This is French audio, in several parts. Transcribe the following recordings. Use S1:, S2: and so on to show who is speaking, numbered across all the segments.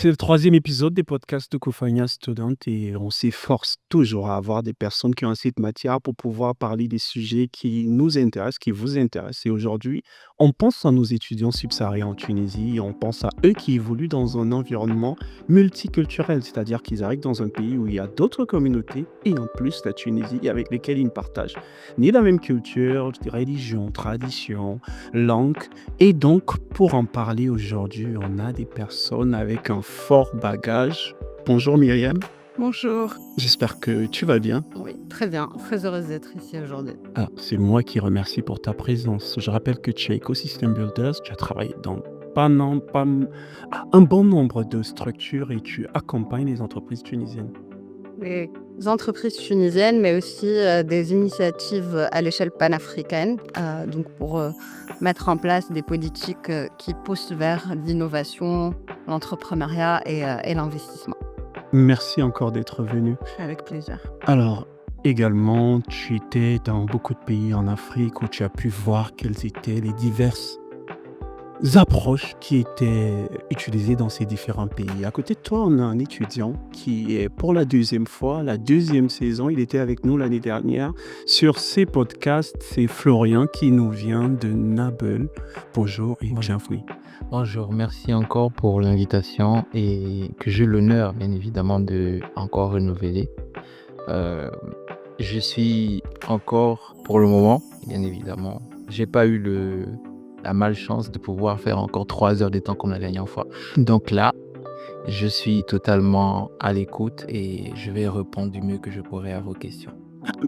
S1: C'est le troisième épisode des podcasts de Kofania Student et on s'efforce toujours à avoir des personnes qui ont assez de matière pour pouvoir parler des sujets qui nous intéressent, qui vous intéressent. Et aujourd'hui, on pense à nos étudiants subsahariens en Tunisie et on pense à eux qui évoluent dans un environnement multiculturel, c'est-à-dire qu'ils arrivent dans un pays où il y a d'autres communautés et en plus la Tunisie avec lesquelles ils ne partagent ni la même culture, religion, tradition, langue. Et donc, pour en parler aujourd'hui, on a des personnes avec un fort bagage. Bonjour Myriam,
S2: Bonjour.
S1: j'espère que tu vas bien.
S2: Oui, très bien. Très heureuse d'être ici aujourd'hui.
S1: Ah, c'est moi qui remercie pour ta présence. Je rappelle que tu es Ecosystem Builders, tu as travaillé dans un bon nombre de structures et tu accompagnes les entreprises tunisiennes.
S2: Les entreprises tunisiennes, mais aussi des initiatives à l'échelle panafricaine, donc pour mettre en place des politiques qui poussent vers l'innovation, l'entrepreneuriat et l'investissement.
S1: Merci encore d'être venu.
S2: Avec plaisir.
S1: Alors, également, tu étais dans beaucoup de pays en Afrique où tu as pu voir quelles étaient les diverses approches qui étaient utilisées dans ces différents pays. À côté de toi, on a un étudiant qui est pour la deuxième fois, la deuxième saison. Il était avec nous l'année dernière sur ces podcasts. C'est Florian qui nous vient de Nabeul. Bonjour et
S3: Bonjour.
S1: bienvenue.
S3: Bonjour, merci encore pour l'invitation et que j'ai l'honneur, bien évidemment, de encore renouveler. Euh, je suis encore, pour le moment, bien évidemment, j'ai pas eu la malchance de pouvoir faire encore 3 heures de temps comme la dernière fois. Donc là, je suis totalement à l'écoute et je vais répondre du mieux que je pourrai à vos questions.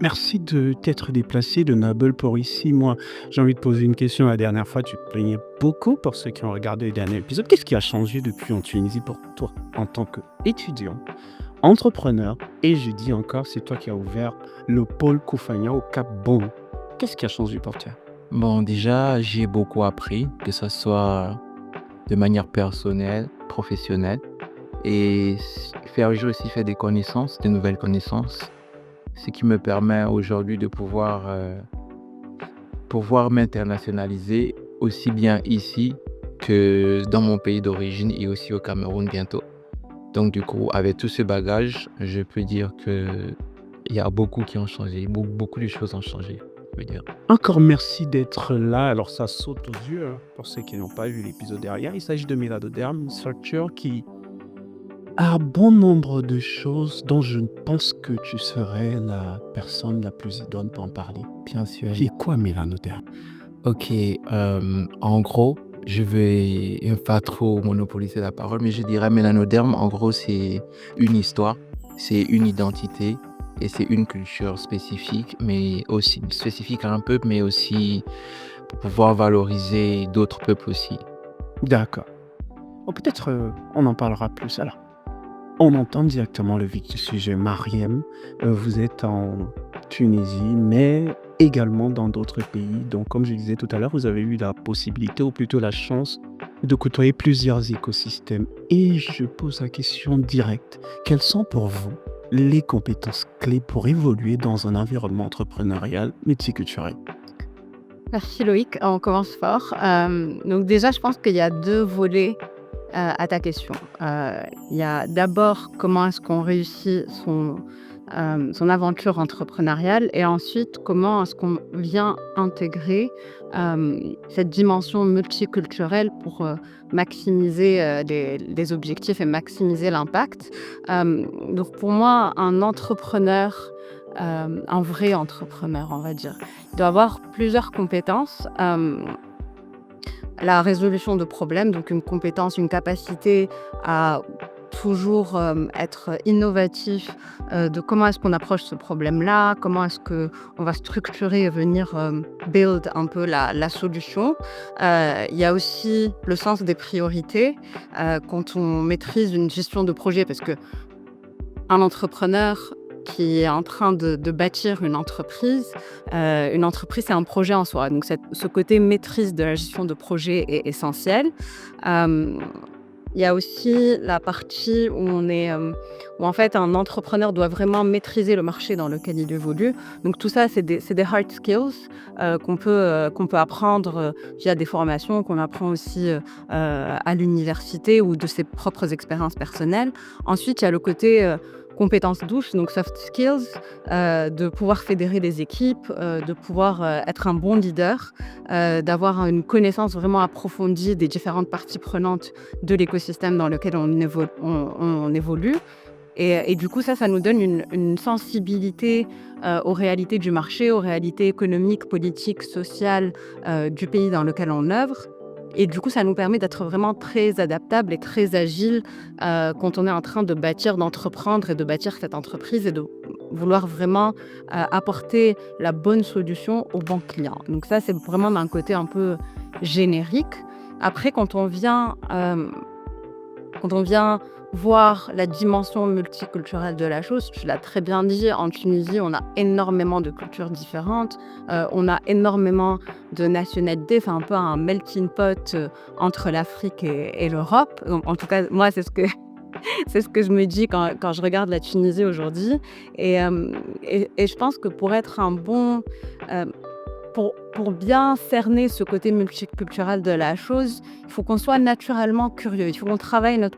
S1: Merci de t'être déplacé de Nabeul pour ici. Moi, j'ai envie de poser une question. La dernière fois, tu te plaignais beaucoup pour ceux qui ont regardé les derniers épisodes. Qu'est-ce qui a changé depuis en Tunisie pour toi en tant qu'étudiant, entrepreneur? Et je dis encore, c'est toi qui as ouvert le pôle Koufania au Cap Bon. Qu'est-ce qui a changé pour toi?
S3: Bon, déjà, j'ai beaucoup appris, que ce soit de manière personnelle, professionnelle, et aussi faire des connaissances, de nouvelles connaissances, ce qui me permet aujourd'hui de pouvoir m'internationaliser aussi bien ici que dans mon pays d'origine et aussi au Cameroun bientôt. Donc du coup, avec tout ce bagage, je peux dire que il y a beaucoup qui ont changé, beaucoup de choses ont changé, je veux dire.
S1: Encore merci d'être là. Alors, ça saute aux yeux, hein, pour ceux qui n'ont pas vu l'épisode derrière. Il s'agit de Meladoderm, une structure qui a bon nombre de choses dont je ne pense que tu serais la personne la plus idône pour en parler.
S3: Bien sûr.
S1: Qui est quoi Mélanoderm?
S3: Ok, en gros, je vais pas trop monopoliser la parole, mais je dirais mélanoderme, en gros, c'est une histoire, c'est une identité et c'est une culture spécifique, mais aussi spécifique à un peuple, mais aussi pour pouvoir valoriser d'autres peuples aussi.
S1: D'accord. Bon, peut-être on en parlera plus. Alors, on entend directement le vif du sujet. Mariem, vous êtes en Tunisie, mais également dans d'autres pays. Donc, comme je disais tout à l'heure, vous avez eu la possibilité, ou plutôt la chance, de côtoyer plusieurs écosystèmes. Et je pose la question directe. Quelles sont pour vous les compétences clés pour évoluer dans un environnement entrepreneurial multiculturel?
S2: Merci Loïc. On commence fort. Donc déjà, je pense qu'il y a deux volets à ta question. Il y a d'abord comment est-ce qu'on réussit son aventure entrepreneuriale et ensuite comment est-ce qu'on vient intégrer cette dimension multiculturelle pour maximiser les objectifs et maximiser l'impact. Donc pour moi, un entrepreneur, un vrai entrepreneur, on va dire, il doit avoir plusieurs compétences. La résolution de problèmes, donc une compétence, une capacité à toujours être innovatif de comment est-ce qu'on approche ce problème-là, comment est-ce qu'on va structurer et venir build un peu la solution. Il y a aussi le sens des priorités quand on maîtrise une gestion de projet, parce que un entrepreneur qui est en train de bâtir une entreprise, c'est un projet en soi. Donc ce côté maîtrise de la gestion de projet est essentiel. Euh, il y a aussi la partie où en fait un entrepreneur doit vraiment maîtriser le marché dans lequel il évolue. Donc tout ça, c'est des hard skills qu'on peut apprendre via des formations, qu'on apprend aussi à l'université ou de ses propres expériences personnelles. Ensuite, il y a le côté compétences douces, donc soft skills, de pouvoir fédérer des équipes, de pouvoir être un bon leader, d'avoir une connaissance vraiment approfondie des différentes parties prenantes de l'écosystème dans lequel on évolue. Et du coup, ça nous donne une sensibilité aux réalités du marché, aux réalités économiques, politiques, sociales du pays dans lequel on œuvre. Et du coup, ça nous permet d'être vraiment très adaptables et très agiles quand on est en train de bâtir, d'entreprendre et de bâtir cette entreprise et de vouloir vraiment apporter la bonne solution au bon client. Donc ça, c'est vraiment d'un côté un peu générique. Après, quand on vient voir la dimension multiculturelle de la chose, tu l'as très bien dit, en Tunisie, on a énormément de cultures différentes, on a énormément de nationalités, enfin un peu un melting pot entre l'Afrique et l'Europe. En tout cas, moi, c'est ce que je me dis quand je regarde la Tunisie aujourd'hui. Et je pense que pour être un bon... pour bien cerner ce côté multiculturel de la chose, il faut qu'on soit naturellement curieux. Il faut qu'on travaille notre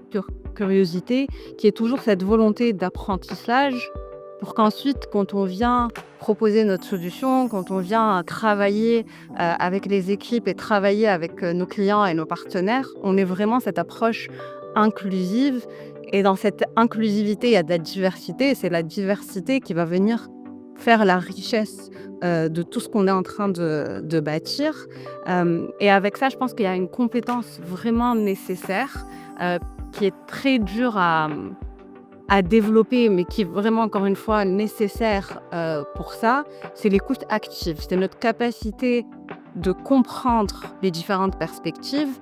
S2: curiosité, qui est toujours cette volonté d'apprentissage, pour qu'ensuite, quand on vient proposer notre solution, quand on vient travailler avec les équipes et travailler avec nos clients et nos partenaires, on ait vraiment cette approche inclusive. Et dans cette inclusivité, il y a de la diversité. Et c'est la diversité qui va venir faire la richesse de tout ce qu'on est en train de bâtir. Et avec ça, je pense qu'il y a une compétence vraiment nécessaire qui est très dure à développer, mais qui est vraiment, encore une fois, nécessaire pour ça. C'est l'écoute active. C'est notre capacité de comprendre les différentes perspectives.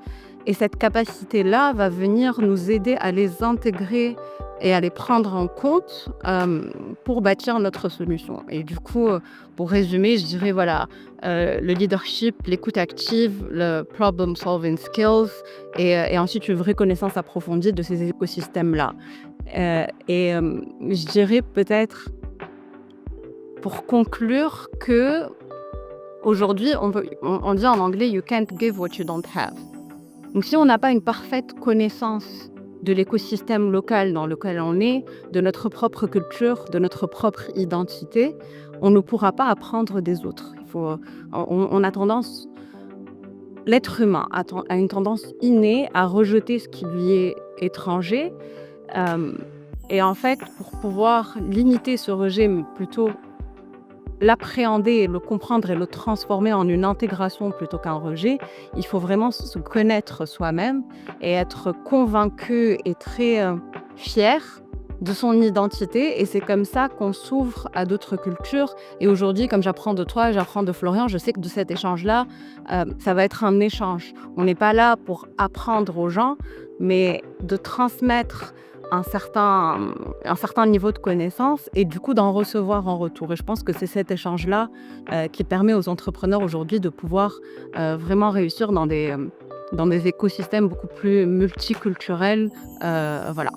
S2: Et cette capacité-là va venir nous aider à les intégrer et à les prendre en compte pour bâtir notre solution. Et du coup, pour résumer, je dirais voilà, le leadership, l'écoute active, le problem-solving skills et ensuite une vraie connaissance approfondie de ces écosystèmes-là. Je dirais peut-être, pour conclure, que aujourd'hui, on dit en anglais « you can't give what you don't have ». Donc si on n'a pas une parfaite connaissance de l'écosystème local dans lequel on est, de notre propre culture, de notre propre identité, on ne pourra pas apprendre des autres. On a tendance, l'être humain a une tendance innée à rejeter ce qui lui est étranger. Et en fait, pour pouvoir limiter ce rejet, mais plutôt l'appréhender et le comprendre et le transformer en une intégration plutôt qu'un rejet, il faut vraiment se connaître soi-même et être convaincu et très fier de son identité. Et c'est comme ça qu'on s'ouvre à d'autres cultures. Et aujourd'hui, comme j'apprends de toi, j'apprends de Florian, je sais que de cet échange-là, ça va être un échange. On n'est pas là pour apprendre aux gens, mais de transmettre un certain niveau de connaissance et du coup d'en recevoir en retour. Et je pense que c'est cet échange-là qui permet aux entrepreneurs aujourd'hui de pouvoir vraiment réussir dans des écosystèmes beaucoup plus multiculturels. Voilà.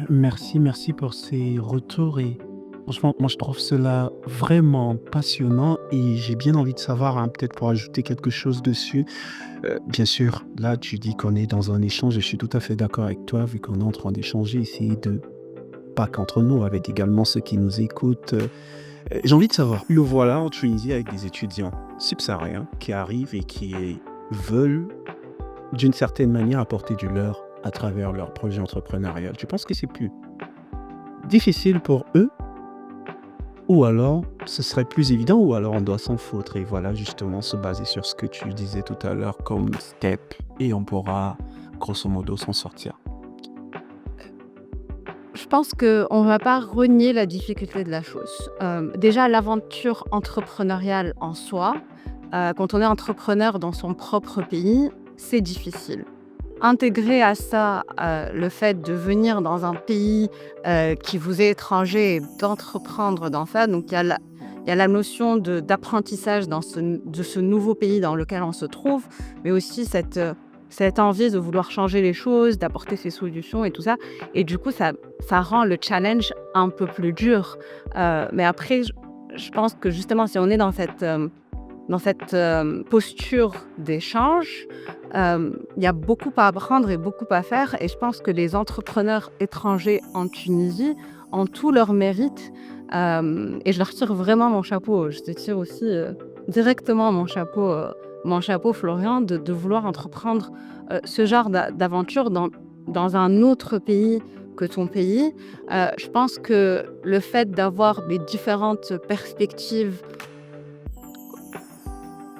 S1: Merci pour ces retours et franchement, moi je trouve cela vraiment passionnant et j'ai bien envie de savoir, hein, peut-être pour ajouter quelque chose dessus. Bien sûr, là tu dis qu'on est dans un échange et je suis tout à fait d'accord avec toi, vu qu'on est en train d'échanger, essayer de, pas qu'entre nous, avec également ceux qui nous écoutent. J'ai envie de savoir, le voilà en Tunisie avec des étudiants subsahariens qui arrivent et qui veulent d'une certaine manière apporter du leur à travers leur projet entrepreneurial. Tu penses que c'est plus difficile pour eux ou alors ce serait plus évident ou alors on doit s'en foutre et voilà justement se baser sur ce que tu disais tout à l'heure comme step et on pourra grosso modo s'en sortir.
S2: Je pense qu'on ne va pas renier la difficulté de la chose. Déjà, l'aventure entrepreneuriale en soi, quand on est entrepreneur dans son propre pays, c'est difficile. Intégrer à ça le fait de venir dans un pays qui vous est étranger et d'entreprendre dans ça, donc il y a la notion d'apprentissage de ce nouveau pays dans lequel on se trouve, mais aussi cette envie de vouloir changer les choses, d'apporter ses solutions et tout ça. Et du coup, ça rend le challenge un peu plus dur. Mais après, je pense que justement, si on est dans cette posture d'échange, il y a beaucoup à apprendre et beaucoup à faire. Et je pense que les entrepreneurs étrangers en Tunisie ont tout leur mérite. Et je leur tire vraiment mon chapeau. Je te tire aussi directement mon chapeau, Florian, de vouloir entreprendre ce genre d'aventure dans un autre pays que ton pays. Je pense que le fait d'avoir des différentes perspectives,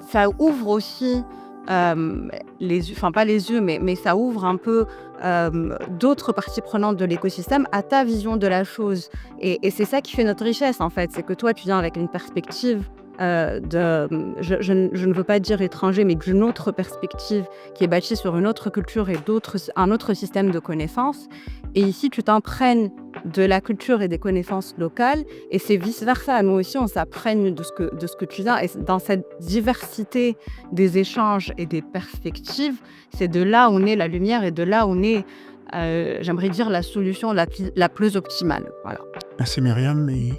S2: ça ouvre aussi les yeux, enfin pas les yeux, mais ça ouvre un peu d'autres parties prenantes de l'écosystème à ta vision de la chose. Et c'est ça qui fait notre richesse, en fait. C'est que toi, tu viens avec une perspective je ne veux pas dire étranger, mais d'une autre perspective qui est bâtie sur une autre culture et un autre système de connaissances. Et ici, tu t'imprègnes de la culture et des connaissances locales, et c'est vice-versa. Nous aussi, on s'imprègne de ce que tu viens. Et dans cette diversité des échanges et des perspectives, c'est de là où naît la lumière et de là où naît, j'aimerais dire, la solution la plus optimale. Voilà.
S1: Merci Myriam. Et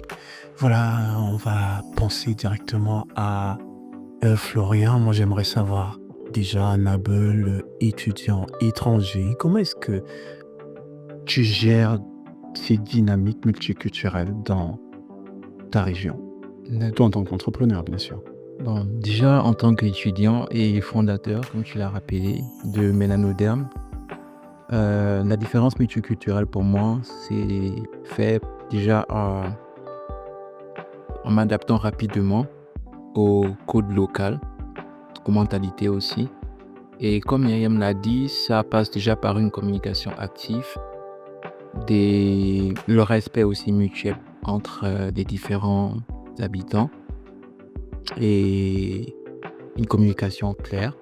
S1: voilà, on va penser directement à Florian. Moi, j'aimerais savoir déjà, Nabeul, étudiant étranger, comment est-ce que tu gères ces dynamiques multiculturelles dans ta région? Toi, en tant qu'entrepreneur, bien sûr.
S3: Bon, déjà, en tant qu'étudiant et fondateur, comme tu l'as rappelé, de Mélanoderm, la différence multiculturelle pour moi, c'est fait déjà en m'adaptant rapidement au code local, aux mentalités aussi. Et comme Myriam l'a dit, ça passe déjà par une communication active, le respect aussi mutuel entre les différents habitants et une communication claire.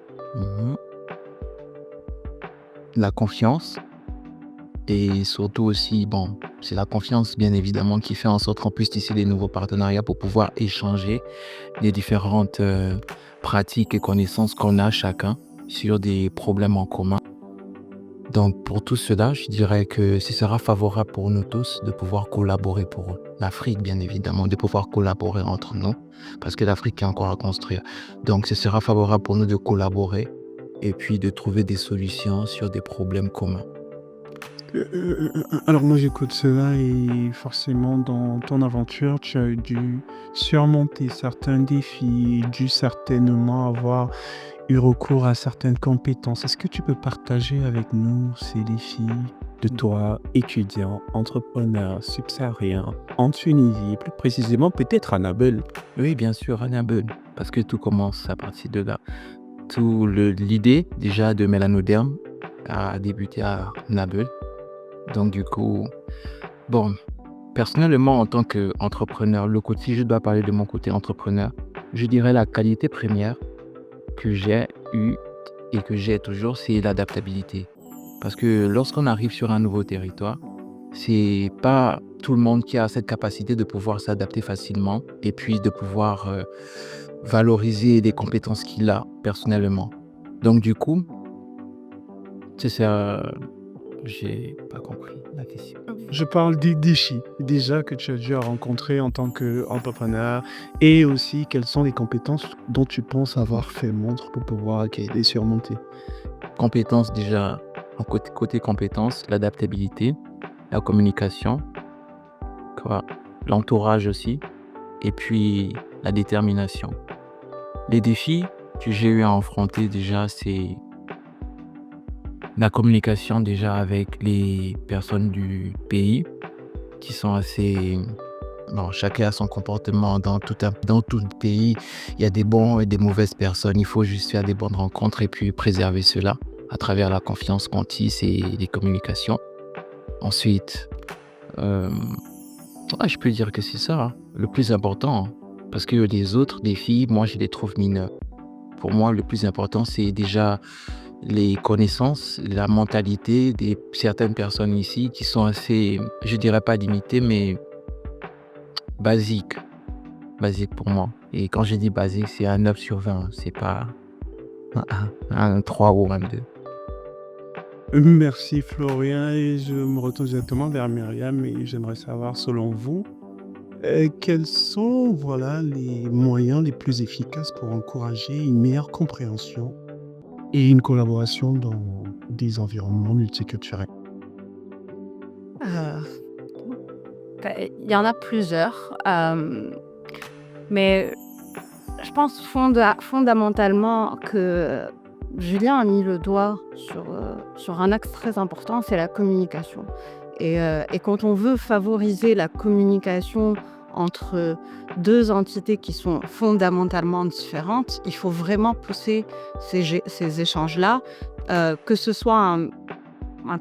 S3: La confiance et surtout aussi, bon, c'est la confiance bien évidemment qui fait en sorte qu'on puisse tisser des nouveaux partenariats pour pouvoir échanger les différentes pratiques et connaissances qu'on a chacun sur des problèmes en commun. Donc pour tout cela, je dirais que ce sera favorable pour nous tous de pouvoir collaborer pour l'Afrique, bien évidemment, de pouvoir collaborer entre nous, parce que l'Afrique est encore à construire. Donc ce sera favorable pour nous de collaborer et puis de trouver des solutions sur des problèmes communs.
S1: Alors moi j'écoute cela et forcément dans ton aventure tu as dû surmonter certains défis, dû certainement avoir eu recours à certaines compétences. Est-ce que tu peux partager avec nous ces défis de toi, étudiant, entrepreneur, subsaharien, en Tunisie, et plus précisément peut-être à Nabeul?
S3: Oui, bien sûr, Annabelle, parce que tout commence à partir de là. L'idée déjà de Mélanoderm a débuté à Nabeul. Donc du coup, bon, personnellement en tant qu'entrepreneur, si je dois parler de mon côté entrepreneur, je dirais la qualité première que j'ai eue et que j'ai toujours, c'est l'adaptabilité. Parce que lorsqu'on arrive sur un nouveau territoire, c'est pas tout le monde qui a cette capacité de pouvoir s'adapter facilement et puis de pouvoir valoriser les compétences qu'il a personnellement. Donc du coup, c'est ça. J'ai pas compris la question.
S1: Je parle des défis déjà que tu as dû rencontrer en tant qu'entrepreneur et aussi quelles sont les compétences dont tu penses avoir fait montre pour pouvoir les surmonter.
S3: Compétences déjà, côté compétences, l'adaptabilité, la communication, quoi, l'entourage aussi, et puis la détermination. Les défis que j'ai eu à affronter déjà, c'est la communication déjà avec les personnes du pays qui sont assez... Bon, chacun a son comportement dans tout le pays. Il y a des bons et des mauvaises personnes. Il faut juste faire des bonnes rencontres et puis préserver cela à travers la confiance qu'on tisse et les communications. Ensuite, je peux dire que c'est ça, hein, le plus important. Parce que les autres défis, moi, je les trouve mineurs. Pour moi, le plus important, c'est déjà les connaissances, la mentalité de certaines personnes ici qui sont assez, je dirais pas limitées, mais basiques pour moi. Et quand je dis basique, c'est un 9 sur 20, c'est pas un 3 ou un 2.
S1: Merci Florian et je me retourne directement vers Myriam et j'aimerais savoir selon vous, quels sont, voilà, les moyens les plus efficaces pour encourager une meilleure compréhension et une collaboration dans des environnements multiculturels?
S2: Heu, il y en a plusieurs, mais je pense fondamentalement que Julien a mis le doigt sur un axe très important, c'est la communication. Et quand on veut favoriser la communication entre 2 entités qui sont fondamentalement différentes, il faut vraiment pousser ces échanges-là, que ce soit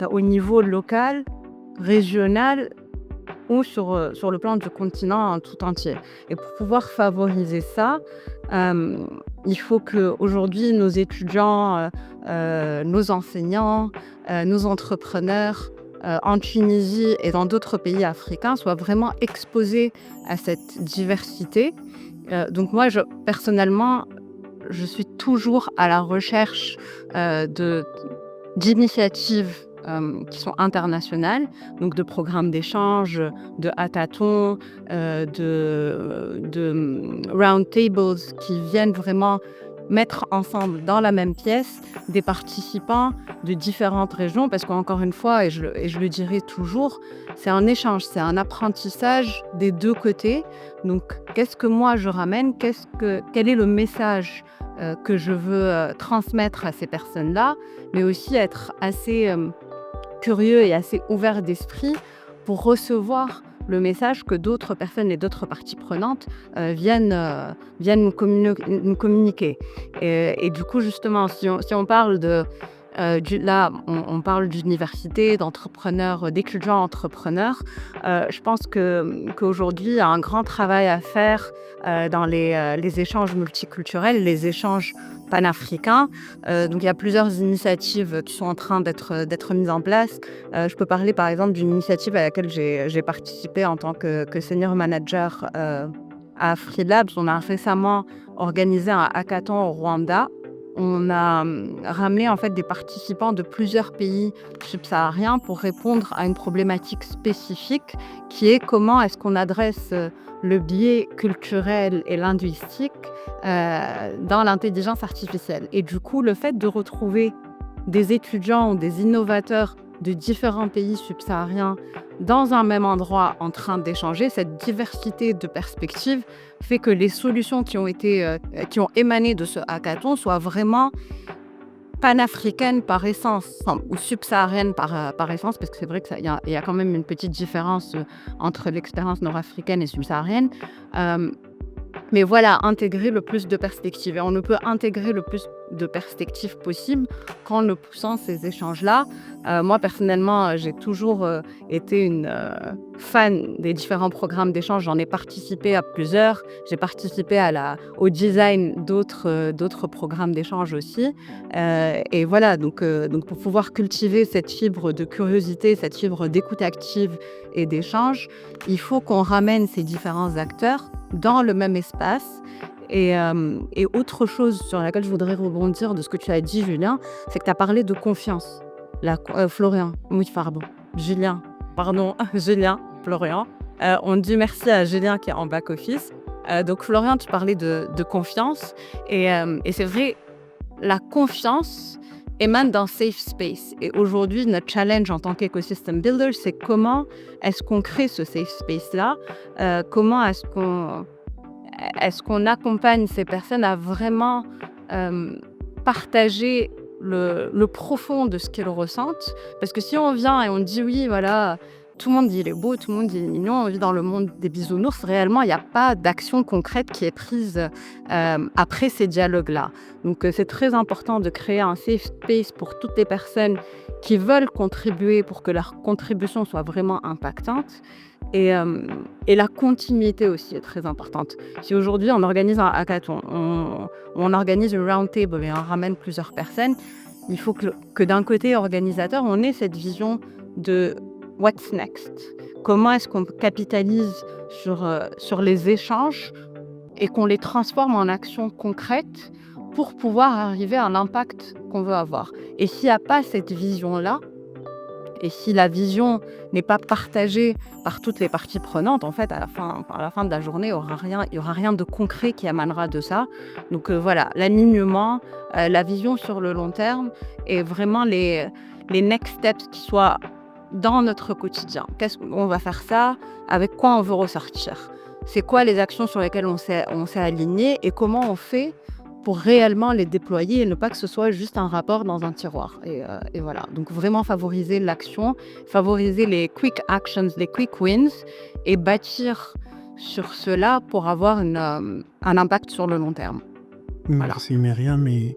S2: au niveau local, régional ou sur le plan du continent tout entier. Et pour pouvoir favoriser ça, hem, il faut qu'aujourd'hui nos étudiants, nos enseignants, nos entrepreneurs, en Tunisie et dans d'autres pays africains soient vraiment exposés à cette diversité. Donc moi personnellement, je suis toujours à la recherche, de d'initiatives, qui sont internationales, donc de programmes d'échange, de hackathons, round tables qui viennent vraiment mettre ensemble dans la même pièce des participants de différentes régions parce qu'encore une fois et je le dirai toujours, c'est un échange, c'est un apprentissage des 2 côtés. Donc qu'est-ce que moi je ramène? Quel est le message, que je veux, transmettre à ces personnes-là? Mais aussi être assez, curieux et assez ouvert d'esprit pour recevoir le message que d'autres personnes et d'autres parties prenantes, viennent nous communiquer. Et du coup, justement, si on parle là, on parle d'université, d'entrepreneurs, d'étudiants entrepreneurs. Je pense qu'aujourd'hui, il y a un grand travail à faire, dans les échanges multiculturels, les échanges panafricains. Donc il y a plusieurs initiatives qui sont en train d'être mises en place. Je peux parler, par exemple, d'une initiative à laquelle j'ai participé en tant que senior manager, à Freelabs. On a récemment organisé un hackathon au Rwanda. On a, ramené en fait des participants de plusieurs pays subsahariens pour répondre à une problématique spécifique qui est comment est-ce qu'on adresse, le biais culturel et linguistique, dans l'intelligence artificielle. Et du coup, le fait de retrouver des étudiants ou des innovateurs de différents pays subsahariens dans un même endroit en train d'échanger, cette diversité de perspectives fait que les solutions qui ont émané de ce hackathon soient vraiment panafricaines par essence, enfin, ou subsahariennes par essence, parce que c'est vrai qu'il y a quand même une petite différence entre l'expérience nord-africaine et subsaharienne. Euh, mais voilà, intégrer le plus de perspectives. Et on ne peut intégrer le plus de perspectives possible qu'en ne poussant ces échanges-là. Moi, personnellement, j'ai toujours été une fan des différents programmes d'échange. J'en ai participé à plusieurs. J'ai participé au design d'autres programmes d'échange aussi. Et voilà, donc pour pouvoir cultiver cette fibre de curiosité, cette fibre d'écoute active et d'échange, il faut qu'on ramène ces différents acteurs dans le même espace. Et autre chose sur laquelle je voudrais rebondir de ce que tu as dit, Julien, c'est que tu as parlé de confiance. Florian, oui, pardon. Julien, pardon, Julien, Florian. On dit merci à Julien qui est en back-office. Donc, Florian, tu parlais de confiance. Et c'est vrai, la confiance émane d'un safe space. Et aujourd'hui, notre challenge en tant qu'ecosystem builder, c'est comment est-ce qu'on crée ce safe space-là? Comment est-ce qu'on accompagne ces personnes à vraiment partager le profond de ce qu'ils ressentent? Parce que si on vient et on dit oui, voilà, tout le monde dit il est beau, tout le monde dit il est mignon, on vit dans le monde des bisounours, réellement, il n'y a pas d'action concrète qui est prise après ces dialogues-là. Donc, c'est très important de créer un safe space pour toutes les personnes qui veulent contribuer pour que leur contribution soit vraiment impactante. Et la continuité aussi est très importante. Si aujourd'hui on organise un hackathon, on organise une round table et on ramène plusieurs personnes, il faut que d'un côté organisateur, on ait cette vision de what's next. Comment est-ce qu'on capitalise sur les échanges et qu'on les transforme en actions concrètes pour pouvoir arriver à l'impact qu'on veut avoir. Et s'il n'y a pas cette vision-là, et si la vision n'est pas partagée par toutes les parties prenantes, en fait, à la fin de la journée, il y aura rien de concret qui émanera de ça. Donc voilà, l'alignement, la vision sur le long terme et vraiment les next steps qui soient dans notre quotidien. Qu'est-ce qu'on va faire ça? Avec quoi on veut ressortir? C'est quoi les actions sur lesquelles on s'est aligné et comment on fait pour réellement les déployer et ne pas que ce soit juste un rapport dans un tiroir. Et voilà. Donc vraiment favoriser l'action, favoriser les quick actions, les quick wins et bâtir sur cela pour avoir un impact sur le long terme. Voilà.
S1: Merci Myriam. Et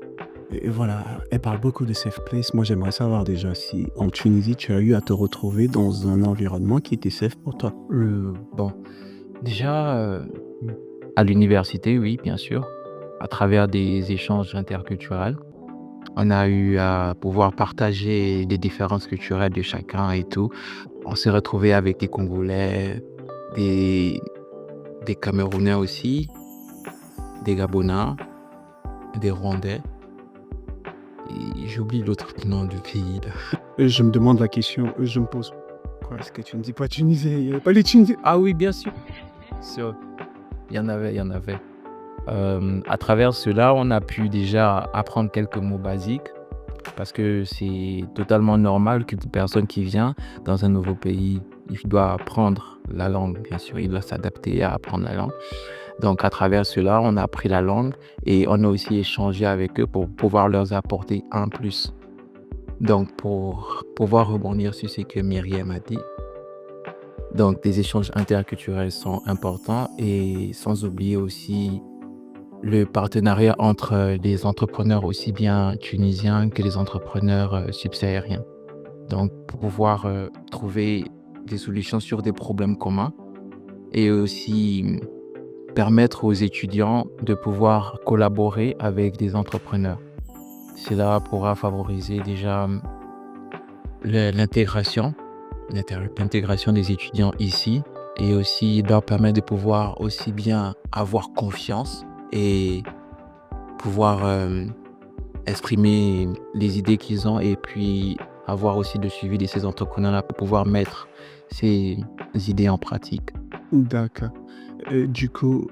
S1: voilà, elle parle beaucoup de safe place. Moi, j'aimerais savoir déjà si en Tunisie, tu as eu à te retrouver dans un environnement qui était safe pour toi.
S3: Bon, déjà, à l'université, oui, bien sûr, à travers des échanges interculturels. On a eu à pouvoir partager les différences culturelles de chacun et tout. On s'est retrouvé avec des Congolais, des, des Camerounais aussi, des Gabonais, des Rwandais. Et j'oublie l'autre nom du pays, là.
S1: Je me demande la question, je me pose, pourquoi est-ce que tu ne dis pas Tunisie? Il n'y avait pas les Tunisiens.
S3: Ah oui, bien sûr. Sûr. Il y en avait, il y en avait. À travers cela, on a pu déjà apprendre quelques mots basiques parce que c'est totalement normal qu'une personne qui vient dans un nouveau pays, il doit apprendre la langue, bien sûr, il doit s'adapter à apprendre la langue. Donc, à travers cela, on a appris la langue et on a aussi échangé avec eux pour pouvoir leur apporter un plus. Donc, pour pouvoir rebondir sur ce que Myriam a dit, donc des échanges interculturels sont importants et sans oublier aussi le partenariat entre les entrepreneurs aussi bien tunisiens que les entrepreneurs subsahariens. Donc, pour pouvoir trouver des solutions sur des problèmes communs et aussi permettre aux étudiants de pouvoir collaborer avec des entrepreneurs. Cela pourra favoriser déjà l'intégration des étudiants ici et aussi leur permettre de pouvoir aussi bien avoir confiance et pouvoir exprimer les idées qu'ils ont et puis avoir aussi le suivi de ces entrepreneurs-là pour pouvoir mettre ces idées en pratique.
S1: D'accord. Du coup,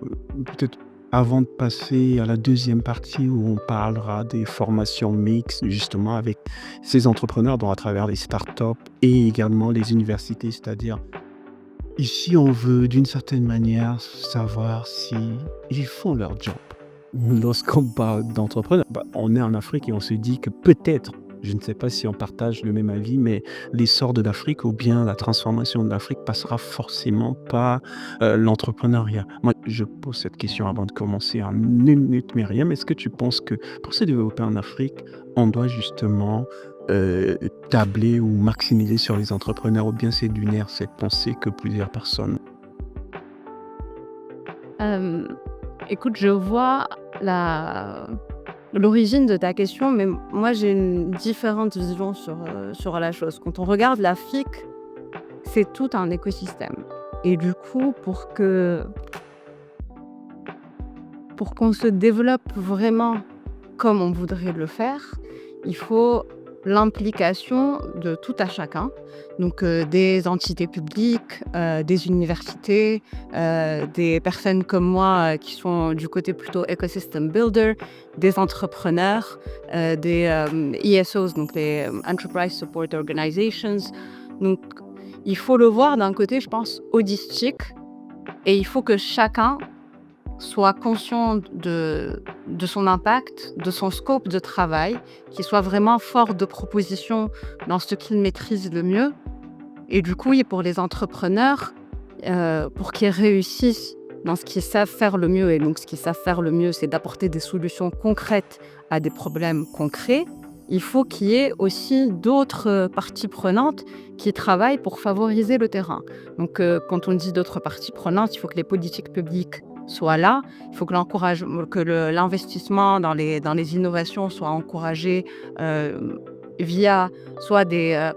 S1: peut-être avant de passer à la deuxième partie où on parlera des formations mixtes, justement, avec ces entrepreneurs, donc à travers les startups et également les universités, c'est-à-dire, ici, on veut d'une certaine manière savoir si ils font leur job. Lorsqu'on parle d'entrepreneurs, on est en Afrique et on se dit que peut-être, je ne sais pas si on partage le même avis, mais l'essor de l'Afrique ou bien la transformation de l'Afrique passera forcément par l'entrepreneuriat. Moi, je pose cette question avant de commencer en une minute, Myriam. Est-ce que tu penses que pour se développer en Afrique, on doit justement tabler ou maximiser sur les entrepreneurs ou bien c'est lunaire cette pensée que plusieurs personnes...
S2: Euh, Écoute, je vois l'origine de ta question, mais moi j'ai une différente vision sur la chose. Quand on regarde l'Afrique, c'est tout un écosystème. Et du coup, pour qu'on se développe vraiment comme on voudrait le faire, il faut l'implication de tout à chacun, donc des entités publiques, des universités, des personnes comme moi qui sont du côté plutôt ecosystem builder, des entrepreneurs, des ESOs, donc les Enterprise Support Organizations. Donc il faut le voir d'un côté, je pense, holistique, et il faut que chacun soit conscient de son impact, de son scope de travail, qu'il soit vraiment fort de propositions dans ce qu'il maîtrise le mieux. Et du coup, et pour les entrepreneurs, pour qu'ils réussissent dans ce qu'ils savent faire le mieux, et donc ce qu'ils savent faire le mieux, c'est d'apporter des solutions concrètes à des problèmes concrets, il faut qu'il y ait aussi d'autres parties prenantes qui travaillent pour favoriser le terrain. Donc, quand on dit d'autres parties prenantes, il faut que les politiques publiques soient là, il faut que l'investissement dans les innovations soit encouragé via soit des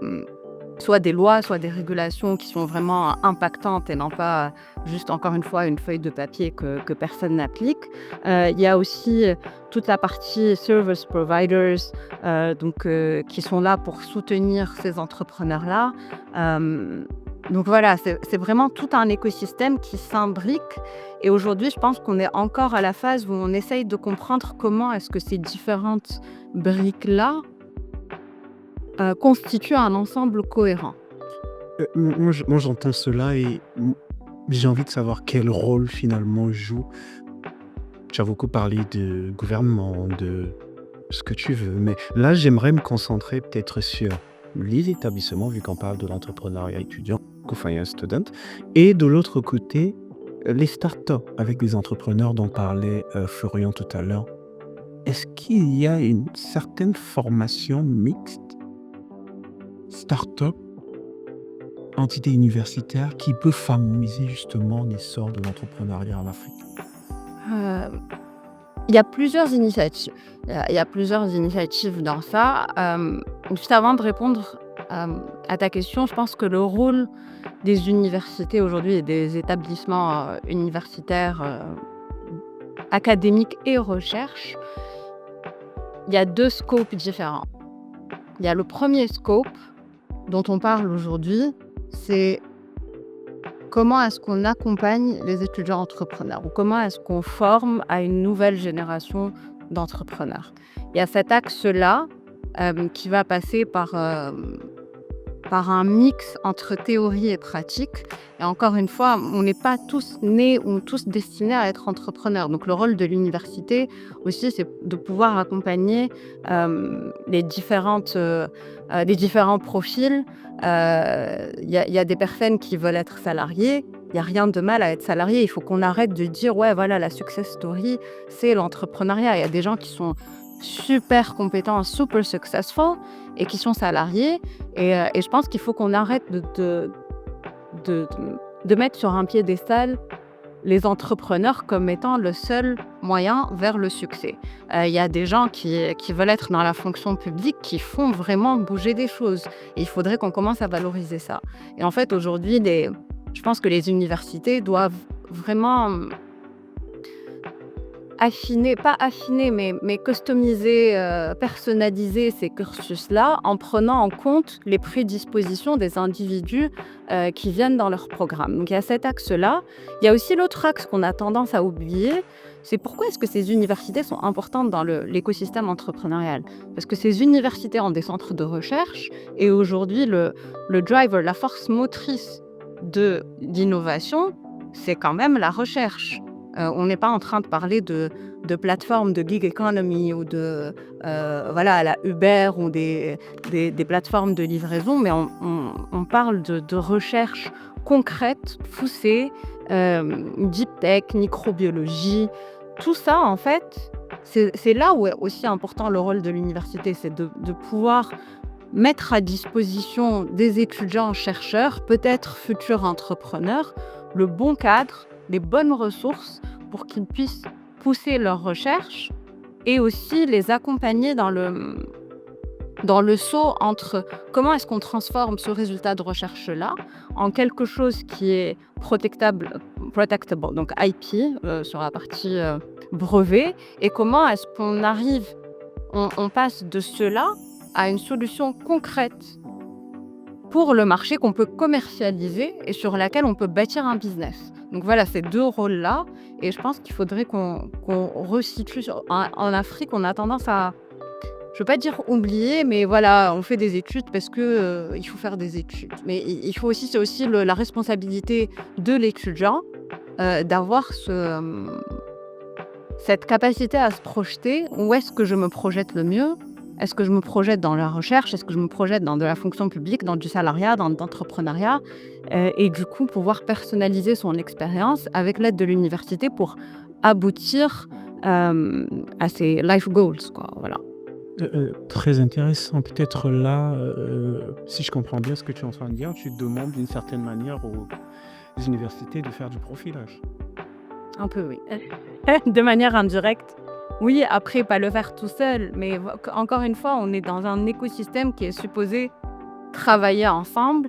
S2: soit des lois, soit des régulations qui sont vraiment impactantes et non pas juste, encore une fois, une feuille de papier que personne n'applique. Il y a aussi toute la partie service providers, qui sont là pour soutenir ces entrepreneurs-là. Donc voilà, c'est vraiment tout un écosystème qui s'imbrique. Et aujourd'hui, je pense qu'on est encore à la phase où on essaye de comprendre comment est-ce que ces différentes briques-là constituent un ensemble cohérent.
S1: Moi, j'entends cela et j'ai envie de savoir quel rôle finalement joue. Tu as beaucoup parlé de gouvernement, de ce que tu veux, mais là, j'aimerais me concentrer peut-être sur les établissements, vu qu'on parle de l'entrepreneuriat étudiant, co-finance student, et de l'autre côté, les startups avec des entrepreneurs dont parlait Florian tout à l'heure. Est-ce qu'il y a une certaine formation mixte, start-up, entité universitaire, qui peut favoriser justement l'essor de l'entrepreneuriat en Afrique?
S2: Euh, Il y a plusieurs initiatives. Il y a plusieurs initiatives dans ça. Juste avant de répondre à ta question, je pense que le rôle des universités aujourd'hui et des établissements universitaires, académiques et recherche, il y a deux scopes différents. Il y a le premier scope dont on parle aujourd'hui, c'est comment est-ce qu'on accompagne les étudiants entrepreneurs ou comment est-ce qu'on forme à une nouvelle génération d'entrepreneurs. Il y a cet axe-là qui va passer par un mix entre théorie et pratique. Et encore une fois, on n'est pas tous nés ou tous destinés à être entrepreneurs. Donc le rôle de l'université aussi, c'est de pouvoir accompagner les différents profils. Il y a des personnes qui veulent être salariées. Il n'y a rien de mal à être salarié. Il faut qu'on arrête de dire, ouais, voilà, la success story, c'est l'entrepreneuriat. Il y a des gens qui sont super compétents, super successful et qui sont salariés. Et je pense qu'il faut qu'on arrête de mettre sur un piédestal les entrepreneurs comme étant le seul moyen vers le succès. Il y a des gens qui veulent être dans la fonction publique, qui font vraiment bouger des choses. Et il faudrait qu'on commence à valoriser ça. Et en fait, aujourd'hui, je pense que les universités doivent vraiment mais customiser, personnaliser ces cursus-là en prenant en compte les prédispositions des individus qui viennent dans leur programme. Donc il y a cet axe-là. Il y a aussi l'autre axe qu'on a tendance à oublier, c'est pourquoi est-ce que ces universités sont importantes dans l'écosystème entrepreneurial. Parce que ces universités ont des centres de recherche et aujourd'hui, le driver, la force motrice de l'innovation, c'est quand même la recherche. On n'est pas en train de parler de plateformes de gig economy ou de à la Uber ou des plateformes de livraison, mais on parle de recherche concrète, poussée, deep tech, microbiologie. Tout ça, en fait, c'est là où est aussi important le rôle de l'université, c'est de pouvoir mettre à disposition des étudiants chercheurs, peut-être futurs entrepreneurs, le bon cadre, les bonnes ressources pour qu'ils puissent pousser leurs recherches et aussi les accompagner dans le saut entre comment est-ce qu'on transforme ce résultat de recherche-là en quelque chose qui est protectable, donc IP sur la partie brevet, et comment est-ce qu'on arrive, on passe de cela à une solution concrète pour le marché qu'on peut commercialiser et sur laquelle on peut bâtir un business. Donc voilà, ces deux rôles-là, et je pense qu'il faudrait qu'on resitue. En Afrique, on a tendance à, je ne veux pas dire oublier, mais voilà, on fait des études parce que il faut faire des études. Mais il faut aussi, c'est aussi la responsabilité de l'étudiant d'avoir cette capacité à se projeter. Où est-ce que je me projette le mieux ? Est-ce que je me projette dans la recherche ? Est-ce que je me projette dans de la fonction publique, dans du salariat, dans l'entrepreneuriat ? Et du coup, pouvoir personnaliser son expérience avec l'aide de l'université pour aboutir à ses life goals, quoi. Voilà.
S1: Très intéressant. Peut-être là, si je comprends bien ce que tu es en train de dire, tu demandes d'une certaine manière aux universités de faire du profilage.
S2: Un peu, oui. De manière indirecte. Oui, après, pas le faire tout seul, mais encore une fois, on est dans un écosystème qui est supposé travailler ensemble.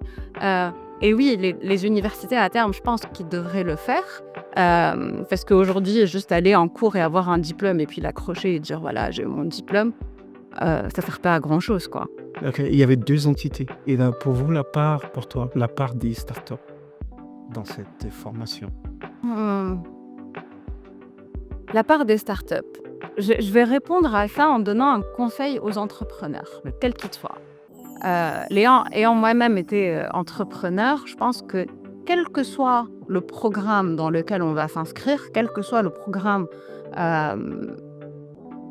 S2: Et oui, les universités à terme, je pense qu'ils devraient le faire. Parce qu'aujourd'hui, juste aller en cours et avoir un diplôme et puis l'accrocher et dire voilà, j'ai mon diplôme, ça ne sert pas à grand-chose, quoi.
S1: Ok, il y avait deux entités. Et là, pour vous, pour toi, la part des startups dans cette formation.
S2: Hmm. La part des startups. Je vais répondre à ça en donnant un conseil aux entrepreneurs, quels qu'ils soient. Ayant moi-même été entrepreneur, je pense que quel que soit le programme dans lequel on va s'inscrire, quel que soit le programme euh,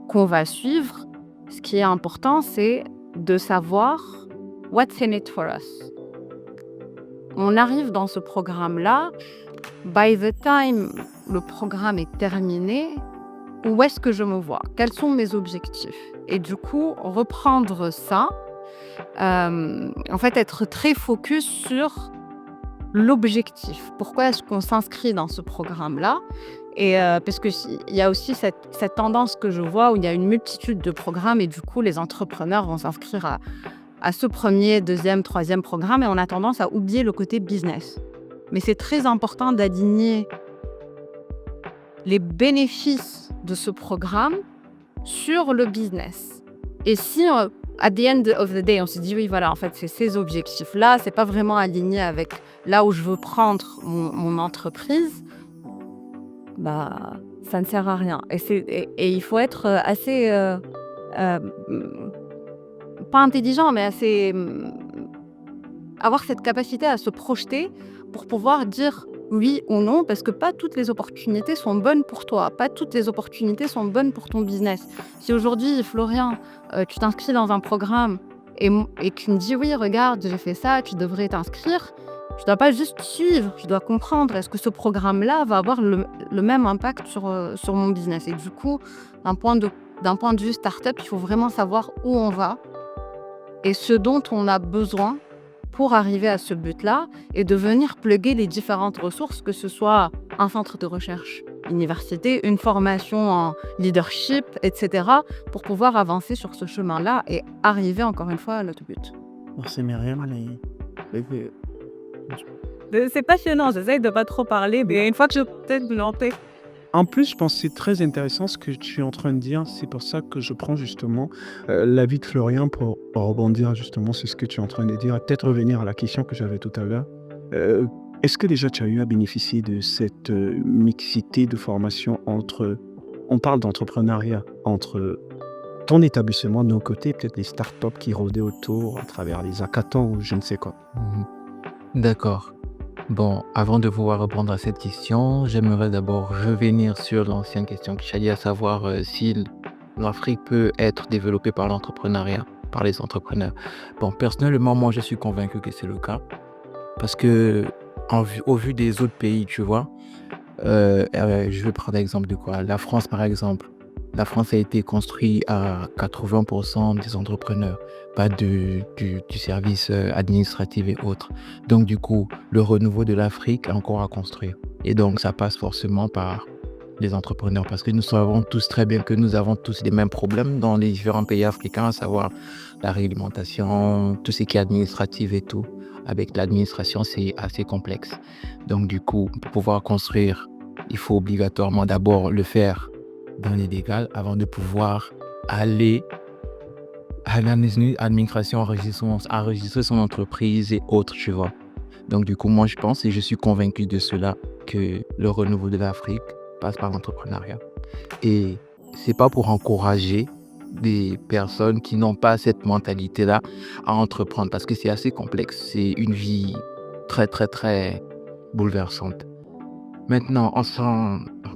S2: qu'on va suivre, ce qui est important, c'est de savoir what's in it for us. On arrive dans ce programme-là, by the time le programme est terminé, où est-ce que je me vois? Quels sont mes objectifs? Et du coup, reprendre ça, en fait, être très focus sur l'objectif. Pourquoi est-ce qu'on s'inscrit dans ce programme-là? Et parce qu'il y a aussi cette tendance que je vois où il y a une multitude de programmes et du coup, les entrepreneurs vont s'inscrire à ce premier, deuxième, troisième programme et on a tendance à oublier le côté business. Mais c'est très important d'aligner les bénéfices de ce programme sur le business. Et si, at the end of the day, on se dit oui, voilà, en fait, c'est ces objectifs-là, c'est pas vraiment aligné avec là où je veux prendre mon entreprise, bah, ça ne sert à rien. Et il faut être assez, pas intelligent, mais assez, avoir cette capacité à se projeter pour pouvoir dire oui ou non, parce que pas toutes les opportunités sont bonnes pour toi, pas toutes les opportunités sont bonnes pour ton business. Si aujourd'hui, Florian, tu t'inscris dans un programme et que tu me dis oui, regarde, j'ai fait ça, tu devrais t'inscrire, tu dois pas juste suivre, tu dois comprendre est-ce que ce programme-là va avoir le même impact sur mon business. Et du coup, d'un point de vue startup, il faut vraiment savoir où on va et ce dont on a besoin pour arriver à ce but-là et de venir plugger les différentes ressources, que ce soit un centre de recherche, université, une formation en leadership, etc., pour pouvoir avancer sur ce chemin-là et arriver encore une fois à notre but.
S1: Merci Myriam.
S2: C'est passionnant, j'essaye de pas trop parler, mais une fois que je peut-être me lancer.
S1: En plus, je pense que c'est très intéressant ce que tu es en train de dire. C'est pour ça que je prends justement l'avis de Florian pour rebondir justement sur ce que tu es en train de dire et peut-être revenir à la question que j'avais tout à l'heure. Est-ce que déjà tu as eu à bénéficier de cette mixité de formation on parle d'entrepreneuriat, entre ton établissement de nos côtés, peut-être les startups qui rôdaient autour à travers les hackathons ou je ne sais quoi.
S3: D'accord. Bon, avant de pouvoir répondre à cette question, j'aimerais d'abord revenir sur l'ancienne question que j'ai dit, à savoir si l'Afrique peut être développée par l'entrepreneuriat, par les entrepreneurs. Bon, personnellement, moi, je suis convaincu que c'est le cas. Parce que, au vu des autres pays, tu vois, je vais prendre l'exemple de quoi? La France, par exemple. La France a été construite à 80% des entrepreneurs, pas du service administratif et autres. Donc, du coup, le renouveau de l'Afrique est encore à construire. Et donc, ça passe forcément par les entrepreneurs parce que nous savons tous très bien que nous avons tous les mêmes problèmes dans les différents pays africains, à savoir la réglementation, tout ce qui est administratif et tout. Avec l'administration, c'est assez complexe. Donc, du coup, pour pouvoir construire, il faut obligatoirement d'abord le faire dans les légal avant de pouvoir aller à l'administration, enregistrer son entreprise et autres, tu vois. Donc, du coup, moi, je pense et je suis convaincu de cela que le renouveau de l'Afrique passe par l'entrepreneuriat. Et c'est pas pour encourager des personnes qui n'ont pas cette mentalité-là à entreprendre parce que c'est assez complexe. C'est une vie très, très, très bouleversante. Maintenant,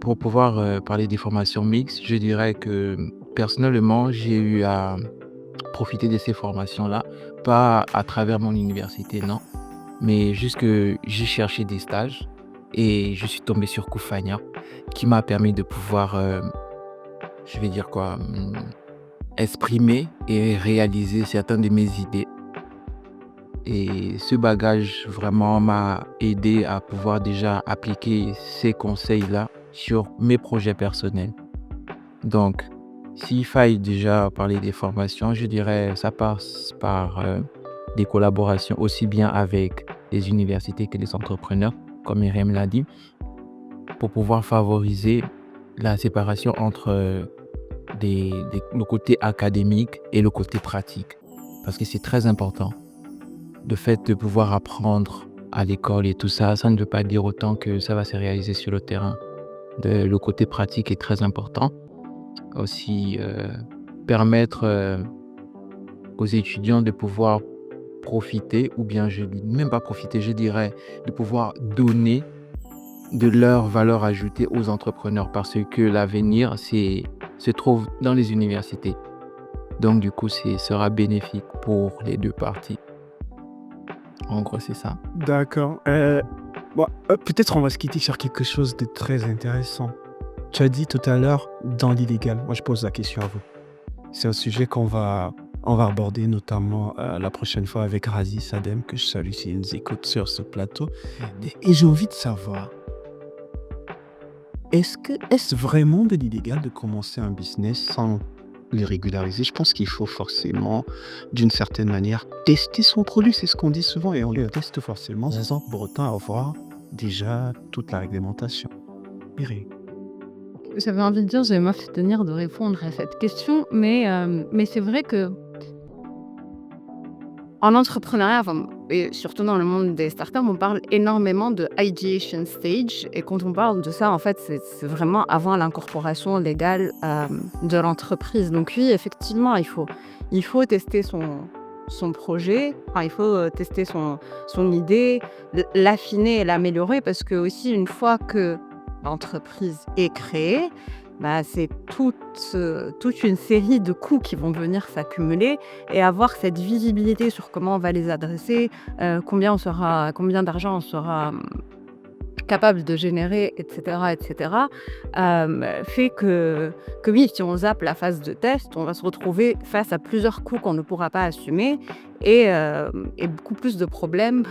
S3: pour pouvoir parler des formations mixtes, je dirais que personnellement, j'ai eu à profiter de ces formations-là, pas à travers mon université, non, mais juste que j'ai cherché des stages et je suis tombé sur Koufania qui m'a permis de pouvoir, je vais dire quoi, exprimer et réaliser certaines de mes idées. Et ce bagage vraiment m'a aidé à pouvoir déjà appliquer ces conseils-là sur mes projets personnels. Donc, s'il faille déjà parler des formations, je dirais ça passe par des collaborations aussi bien avec les universités que les entrepreneurs, comme Myriam l'a dit, pour pouvoir favoriser la séparation entre le côté académique et le côté pratique. Parce que c'est très important. Le fait de pouvoir apprendre à l'école et tout ça, ça ne veut pas dire autant que ça va se réaliser sur le terrain. Le côté pratique est très important. Aussi, permettre aux étudiants de pouvoir profiter, ou bien même pas profiter, je dirais, de pouvoir donner de leur valeur ajoutée aux entrepreneurs parce que l'avenir se trouve dans les universités. Donc du coup, sera bénéfique pour les deux parties. En gros, c'est ça.
S1: D'accord. Peut-être on va se quitter sur quelque chose de très intéressant. Tu as dit tout à l'heure dans l'illégal. Moi, je pose la question à vous. C'est un sujet on va aborder notamment la prochaine fois avec Razi Sadem, que je salue s'il nous écoute sur ce plateau. Et j'ai envie de savoir, est-ce vraiment de l'illégal de commencer un business sans les régulariser? Je pense qu'il faut forcément, d'une certaine manière, tester son produit. C'est ce qu'on dit souvent et on le teste forcément sans pour autant avoir déjà toute la réglementation. Myriam.
S2: J'avais envie de dire, je vais m'abstenir de répondre à cette question, mais c'est vrai que en entrepreneuriat, et surtout dans le monde des startups, on parle énormément de ideation stage. Et quand on parle de ça, en fait, c'est vraiment avant l'incorporation légale de l'entreprise. Donc oui, effectivement, il faut tester son projet, il faut tester son idée, l'affiner et l'améliorer, parce que aussi, une fois que l'entreprise est créée, c'est toute une série de coûts qui vont venir s'accumuler, et avoir cette visibilité sur comment on va les adresser, combien d'argent on sera capable de générer, etc., fait que oui, si on zappe la phase de test, on va se retrouver face à plusieurs coûts qu'on ne pourra pas assumer, et beaucoup plus de problèmes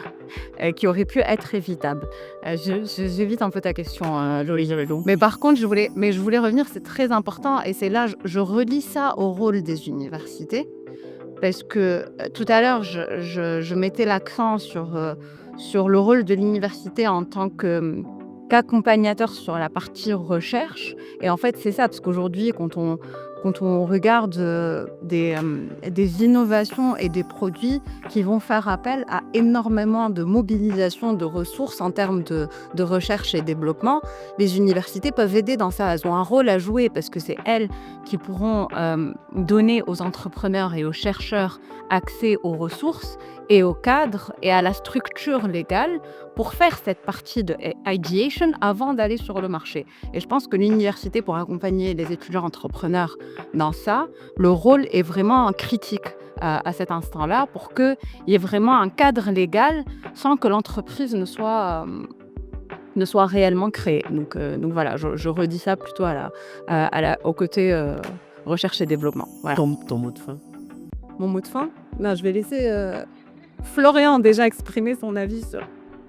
S2: qui auraient pu être évitables. J'évite un peu ta question, Loïc. Mais par contre, je voulais revenir, c'est très important, et c'est là, je relie ça au rôle des universités, parce que tout à l'heure, je mettais l'accent sur le rôle de l'université en tant qu'accompagnateur sur la partie recherche. Et en fait, c'est ça, parce qu'aujourd'hui, quand on regarde des innovations et des produits qui vont faire appel à énormément de mobilisation de ressources en termes de recherche et développement, les universités peuvent aider dans ça. Elles ont un rôle à jouer, parce que c'est elles qui pourront donner aux entrepreneurs et aux chercheurs accès aux ressources et au cadre et à la structure légale pour faire cette partie de ideation avant d'aller sur le marché. Et je pense que l'université, pour accompagner les étudiants entrepreneurs dans ça, le rôle est vraiment critique à cet instant-là, pour qu'il y ait vraiment un cadre légal sans que l'entreprise ne soit réellement créée. Donc voilà, je redis ça plutôt au côté recherche et développement. Voilà.
S1: Ton mot de fin.
S2: Mon mot de fin, je vais laisser Florian déjà exprimer son avis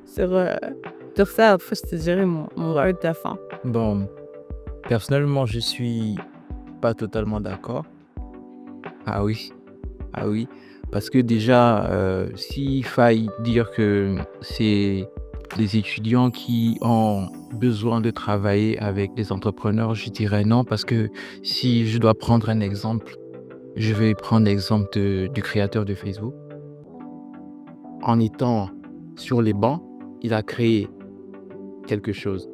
S2: sur ça. Après, je te dirai mon mot de la fin.
S3: Bon, personnellement, je suis pas totalement d'accord. Ah oui, parce que déjà, s'il faille dire que c'est les étudiants qui ont besoin de travailler avec les entrepreneurs, je dirais non, parce que si je dois prendre un exemple, je vais prendre l'exemple du créateur de Facebook. En étant sur les bancs, il a créé quelque chose.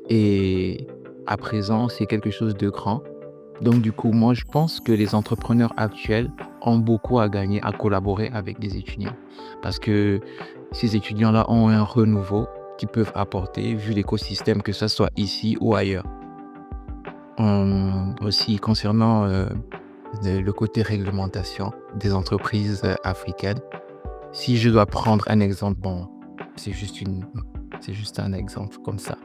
S3: Et à présent, c'est quelque chose de grand. Donc du coup, moi, je pense que les entrepreneurs actuels ont beaucoup à gagner à collaborer avec des étudiants. Parce que ces étudiants-là ont un renouveau qu'ils peuvent apporter, vu l'écosystème, que ce soit ici ou ailleurs. Aussi, concernant le côté réglementation des entreprises africaines, si je dois prendre un exemple, c'est juste un exemple comme ça.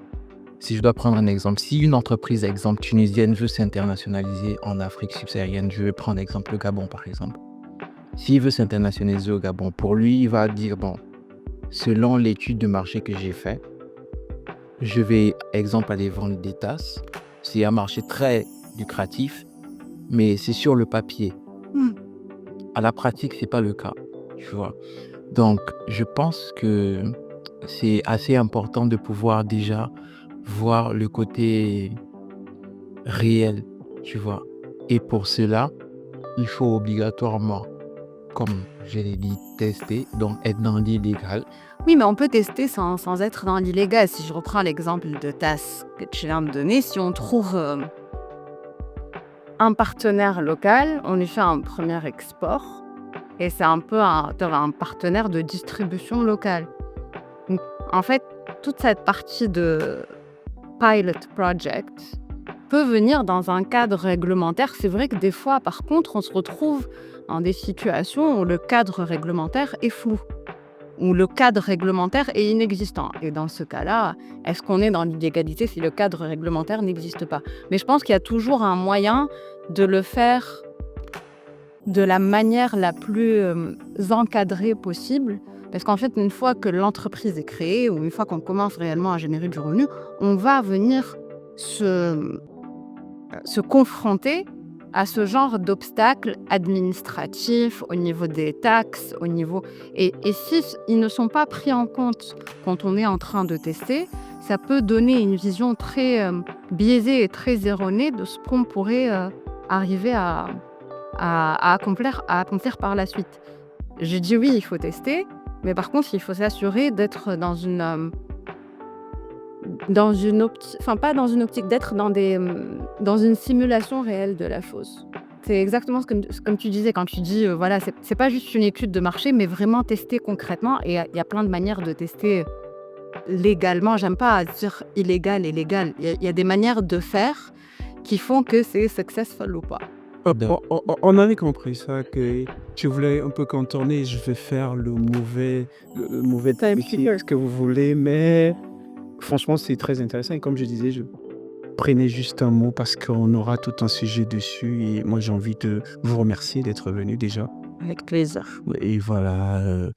S3: Si je dois prendre un exemple, si une entreprise, exemple tunisienne, veut s'internationaliser en Afrique subsaharienne, je vais prendre exemple le Gabon par exemple. S'il veut s'internationaliser au Gabon, pour lui, il va dire, selon l'étude de marché que j'ai fait, je vais, exemple, aller vendre des tasses. C'est un marché très lucratif, mais c'est sur le papier. À la pratique, c'est pas le cas. tu vois? Donc je pense que c'est assez important de pouvoir déjà voir le côté réel, tu vois? Et pour cela, il faut obligatoirement, comme je l'ai dit, tester, donc être dans l'illégal.
S2: Oui, mais on peut tester sans être dans l'illégal. Si je reprends l'exemple de TAS que tu viens de donner, si on trouve un partenaire local, on lui fait un premier export et c'est un peu un partenaire de distribution locale. Donc, en fait, toute cette partie de pilot project peut venir dans un cadre réglementaire. C'est vrai que des fois, par contre, on se retrouve dans des situations où le cadre réglementaire est flou, où le cadre réglementaire est inexistant. Et dans ce cas-là, est-ce qu'on est dans l'illégalité si le cadre réglementaire n'existe pas? Mais je pense qu'il y a toujours un moyen de le faire de la manière la plus encadrée possible. Parce qu'en fait, une fois que l'entreprise est créée ou une fois qu'on commence réellement à générer du revenu, on va venir se confronter à ce genre d'obstacles administratifs au niveau des taxes, au niveau... Et si ils ne sont pas pris en compte quand on est en train de tester, ça peut donner une vision très biaisée et très erronée de ce qu'on pourrait arriver à accomplir par la suite. Je dis oui, il faut tester, mais par contre, il faut s'assurer d'être dans une optique, enfin pas dans une optique, d'être dans une simulation réelle de la chose. C'est exactement comme tu disais quand tu dis, voilà, c'est pas juste une étude de marché, mais vraiment tester concrètement. Et il y a plein de manières de tester légalement. J'aime pas dire illégal et légal. Il y a des manières de faire qui font que c'est successful ou pas.
S3: Donc,
S1: On avait compris ça, que tu voulais un peu contourner. Je vais faire le mauvais ce que vous voulez, mais franchement, c'est très intéressant. Et comme je disais, je prenais juste un mot parce qu'on aura tout un sujet dessus. Et moi, j'ai envie de vous remercier d'être venu déjà.
S2: Avec plaisir.
S1: Et voilà,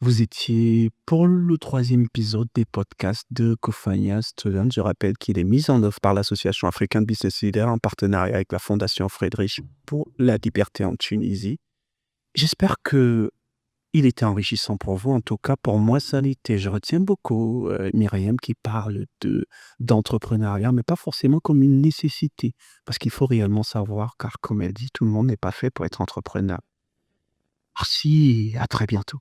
S1: vous étiez pour le 3e épisode des podcasts de Cofania Student. Je rappelle qu'il est mis en œuvre par l'Association africaine Business Leader en partenariat avec la Fondation Friedrich pour la liberté en Tunisie. J'espère que il était enrichissant pour vous. En tout cas, pour moi, ça l'était. Je retiens beaucoup Myriam qui parle d'entrepreneuriat, mais pas forcément comme une nécessité. Parce qu'il faut réellement savoir, car comme elle dit, tout le monde n'est pas fait pour être entrepreneur. Merci et à très bientôt.